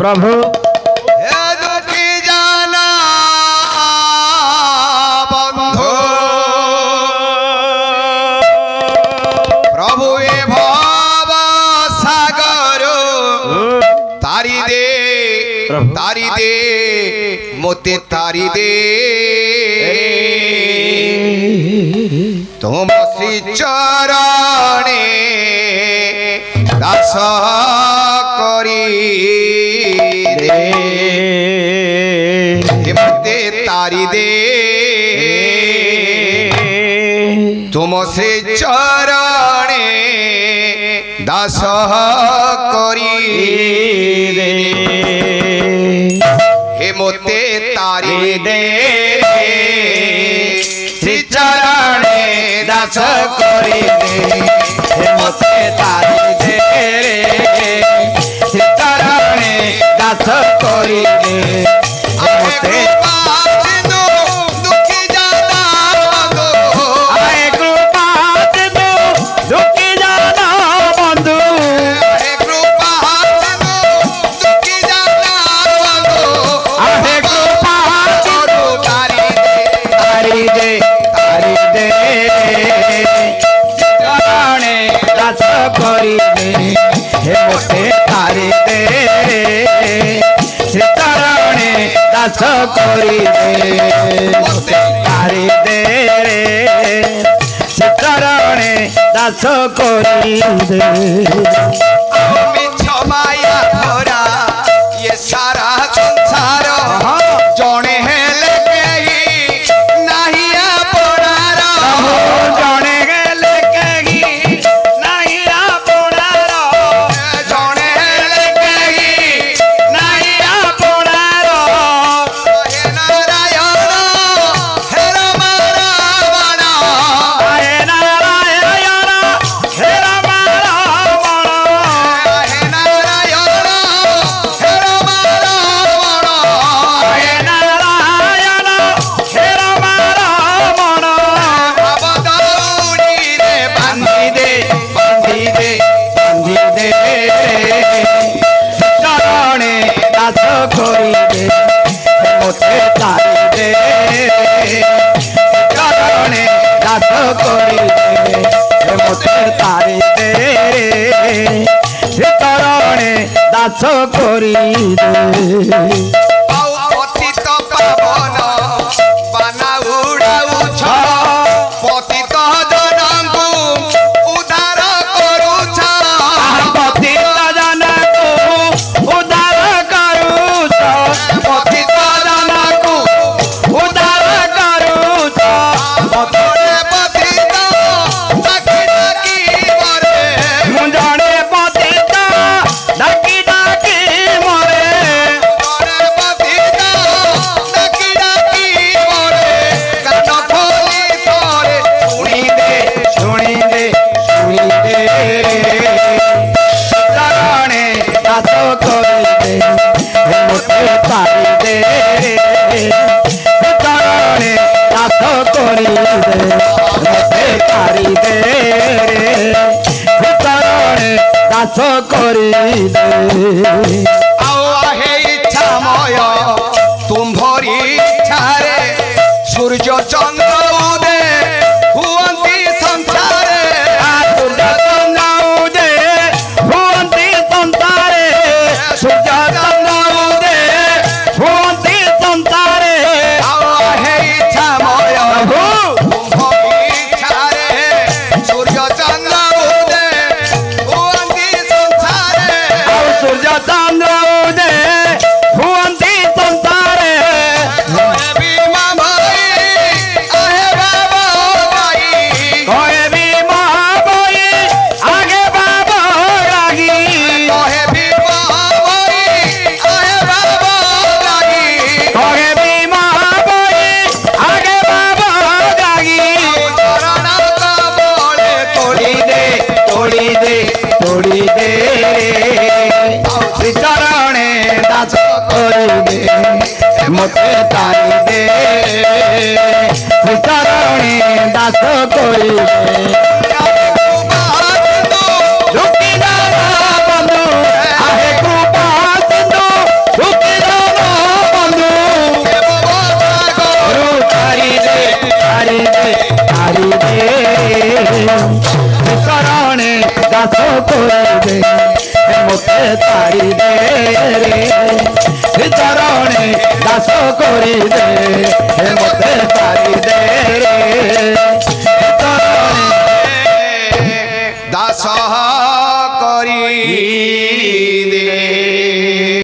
प्रभु हे दुखी जाना बंधु प्रभु ए भव सागर तारी दे मोते तारी दे तुम श्री चरणे दास करी दे मोते तारी दे तुम श्री चरणे दास करी दे हे मोते तारी दे श्री चरणे दास करी दे हे मोते तारी दे श्री चरणे दास करी दे मोते दुखी जाना आए कृपा सिंधु दुखी जाना बंधु हे कृपा दुखी जाना आहे कृपा करो तारी दे चरणे दास करी दे हे मोते तारी दे श्री चरणे दास करी दे मोते तारी दे श्री चरणे दास करी दे मिछ माया भरा ये सारा संसार जणे हेले केही नाही आपणार जणे गेले केही नाही आपणार जणे हेले केही नाही आपणार हे नारायण हे रामारावण आहे नारायण हे राम रावण हे नारायण हे रामारावण आहे नारायण हे राम रावण अवदौड़ी रे बांधी दे चरणे दास करी दे मोते तारी दे चरणे दास करी दे मोते तारी दे चरणे दास करी दे पतित पावन बाना उड़ाउछ पतित जनଙ୍କୁ उद्धार करूछ पतित जनକୁ उद्धार करूछ पतित जनକୁ उद्धार करूछ जड़े पतित डाकी डाकी मरे जड़े पतित डाकी डाकी मरे जड़े पतित डाकी डाकी मरे कान खोली तोरे शुणी दे चरणे दास करी दे मोते तारी दे चरणे दास करी दे मोते तारी दे चरणे दास करी दे आओ आहे इच्छामय तुम्भरी इच्छारे सूर्य चंद्र उदय हुअन्ति संसारे सूर्य चंद्र उदय हुअन्ति संसारे सूर्य चंद्र उदय हुअन्ति संसारे आओ आहे इच्छामय तुम्भरी इच्छारे सूर्य चंद्र उदय हुअन्ति संसारे सूर्य चंद्र उदय हुअन्ति संसारे बीमा भाई आहे बाबा भाई कहे भी महाबली आगे बाबा लागी कहे बीमा भाई आहे बाबा भाई कहे भी महाबली आगे बाबा लागी चरण कमले तोड़ी दे श्री चरणे दास करी दे मोते तारी दे श्री चरणे दास करी दे झुकी जाना बंधु आहे कृपा सिंधु चरणे दास कोरी दे मते तारी दे रे चरणे दास कोरी दे मते